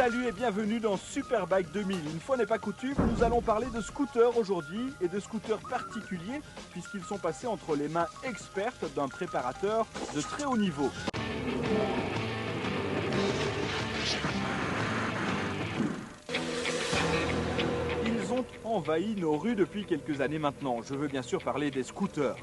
Salut et bienvenue dans Superbike 2000. Une fois n'est pas coutume, nous allons parler de scooters aujourd'hui et de scooters particuliers puisqu'ils sont passés entre les mains expertes d'un préparateur de très haut niveau. Ils ont envahi nos rues depuis quelques années maintenant. Je veux bien sûr parler des scooters.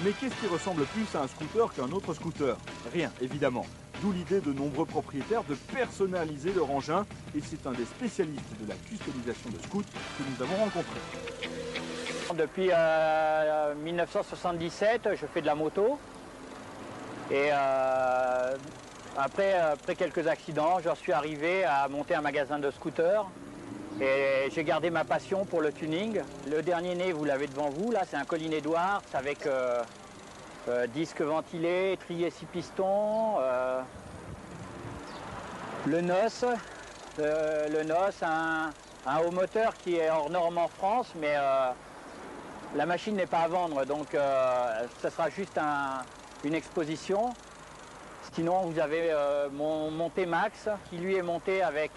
Mais qu'est-ce qui ressemble plus à un scooter qu'un autre scooter? Rien, évidemment. D'où l'idée de nombreux propriétaires de personnaliser leur engin, et c'est un des spécialistes de la customisation de scoots que nous avons rencontré. Depuis 1977, je fais de la moto. Et après quelques accidents, j'en suis arrivé à monter un magasin de scooters. Et j'ai gardé ma passion pour le tuning. Le dernier né, vous l'avez devant vous, là, c'est un Colin Edwards avec disque ventilé, étrier 6 pistons, le NOS, un haut moteur qui est hors norme en France, mais la machine n'est pas à vendre, donc ça sera juste une exposition. Sinon, vous avez mon T-Max qui lui est monté avec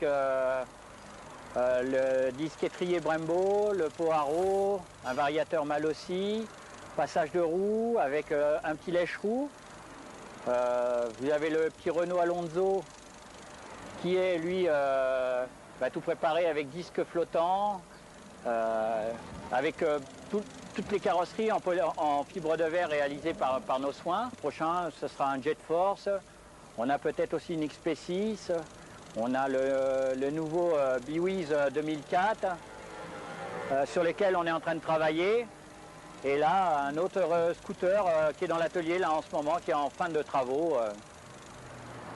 le disque étrier Brembo, le pot Haro, un variateur Malossi, passage de roue avec un petit lèche-roue. Vous avez le petit Renault Alonso qui est lui tout préparé avec disque flottant, avec toutes les carrosseries en fibre de verre réalisées par nos soins. Prochain, ce sera un Jet Force. On a peut-être aussi une XP6. On a le nouveau Biwiz 2004 sur lequel on est en train de travailler. Et là, un autre scooter qui est dans l'atelier là en ce moment, qui est en fin de travaux.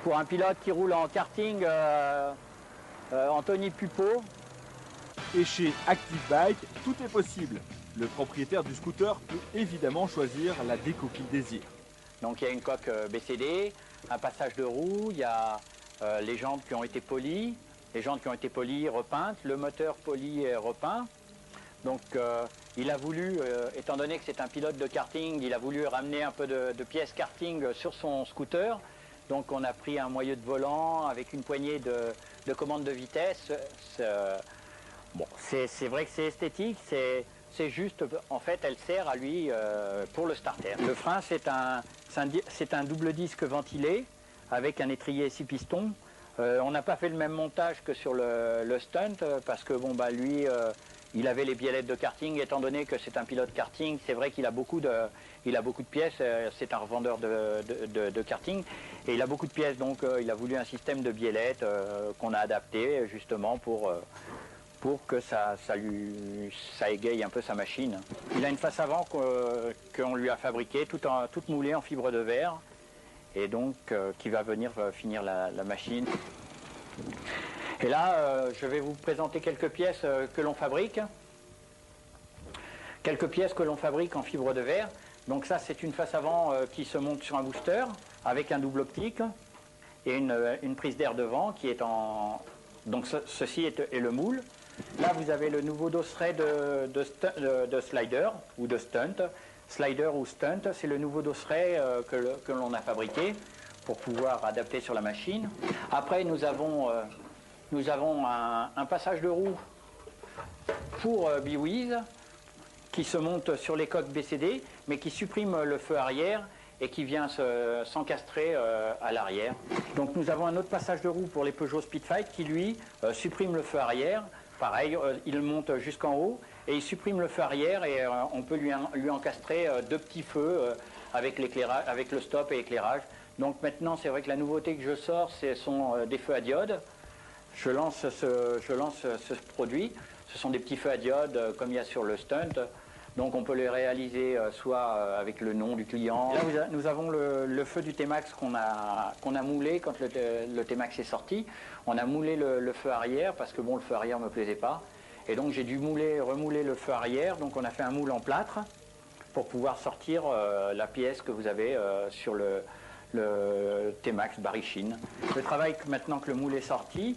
Pour un pilote qui roule en karting, Anthony Pupo. Et chez Active Bike, tout est possible. Le propriétaire du scooter peut évidemment choisir la déco qu'il désire. Donc il y a une coque BCD, un passage de roue, il y a les jantes qui ont été polies, repeintes, le moteur poli et repeint. Donc il a voulu, étant donné que c'est un pilote de karting, il a voulu ramener un peu de pièces karting sur son scooter. Donc on a pris un moyeu de volant avec une poignée de commandes de vitesse. C'est vrai que c'est esthétique, c'est juste, en fait, elle sert à lui pour le starter. Le frein, c'est un double disque ventilé avec un étrier 6 pistons. On n'a pas fait le même montage que sur le stunt parce que lui, il avait les biellettes de karting. Étant donné que c'est un pilote karting, c'est vrai qu'il a beaucoup de pièces. C'est un revendeur de karting et il a beaucoup de pièces. Donc il a voulu un système de biellettes qu'on a adapté justement pour que ça égaye un peu sa machine. Il a une face avant qu'on lui a fabriquée, toute moulée en fibre de verre, et donc qui va venir finir la machine. Et là, je vais vous présenter quelques pièces que l'on fabrique. Quelques pièces que l'on fabrique en fibre de verre. Donc ça, c'est une face avant qui se monte sur un booster, avec un double optique, et une prise d'air devant qui est en... Donc ceci est le moule. Là, vous avez le nouveau dosseret de slider ou de stunt. Slider ou stunt, c'est le nouveau dosseret que l'on a fabriqué pour pouvoir adapter sur la machine. Après, nous avons un passage de roue pour Biwiz qui se monte sur les coques BCD, mais qui supprime le feu arrière et qui vient s'encastrer à l'arrière. Donc nous avons un autre passage de roue pour les Peugeot Speedfight qui, lui, supprime le feu arrière. Pareil, il monte jusqu'en haut et il supprime le feu arrière et on peut lui encastrer deux petits feux avec le stop et l'éclairage. Donc maintenant, c'est vrai que la nouveauté que je sors, ce sont des feux à diode. Je lance ce produit. Ce sont des petits feux à diode comme il y a sur le stunt. Donc on peut les réaliser soit avec le nom du client. Là, nous avons le feu du T-Max qu'on a moulé quand le T-Max est sorti. On a moulé le feu arrière parce que le feu arrière ne me plaisait pas. Et donc j'ai dû remouler le feu arrière. Donc on a fait un moule en plâtre pour pouvoir sortir la pièce que vous avez sur le T-Max Barichine. Le travail, maintenant que le moule est sorti,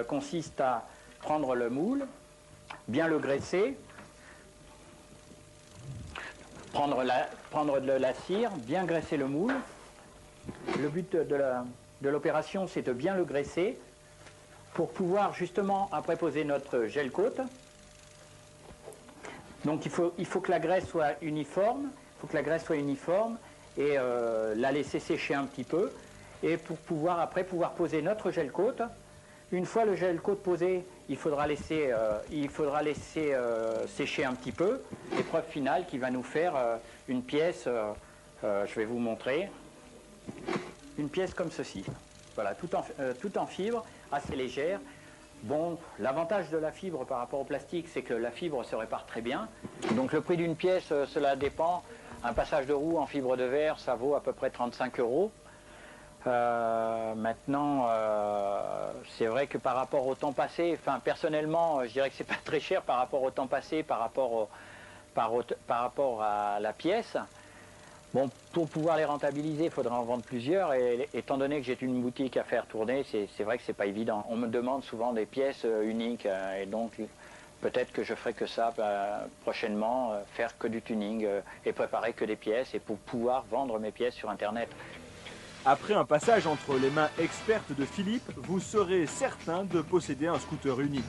consiste à prendre le moule, bien le graisser, prendre de la cire, bien graisser le moule. Le but de l'opération, c'est de bien le graisser pour pouvoir justement après poser notre gel coat, donc il faut que la graisse soit uniforme, et la laisser sécher un petit peu, et pour pouvoir après poser notre gel coat. Une fois le gel coat posé, il faudra laisser sécher un petit peu. L'épreuve finale qui va nous faire une pièce, je vais vous montrer, une pièce comme ceci. Voilà, tout en fibre, assez légère. Bon, l'avantage de la fibre par rapport au plastique, c'est que la fibre se répare très bien. Donc le prix d'une pièce, cela dépend. Un passage de roue en fibre de verre, ça vaut à peu près 35 €. Maintenant, c'est vrai que par rapport au temps passé, enfin personnellement, je dirais que c'est pas très cher par rapport au temps passé, par rapport à la pièce. Bon, pour pouvoir les rentabiliser, il faudrait en vendre plusieurs, et étant donné que j'ai une boutique à faire tourner, c'est vrai que c'est pas évident. On me demande souvent des pièces uniques, et donc peut-être que je ferai que ça prochainement, faire que du tuning et préparer que des pièces, et pour pouvoir vendre mes pièces sur Internet. Après un passage entre les mains expertes de Philippe, vous serez certain de posséder un scooter unique.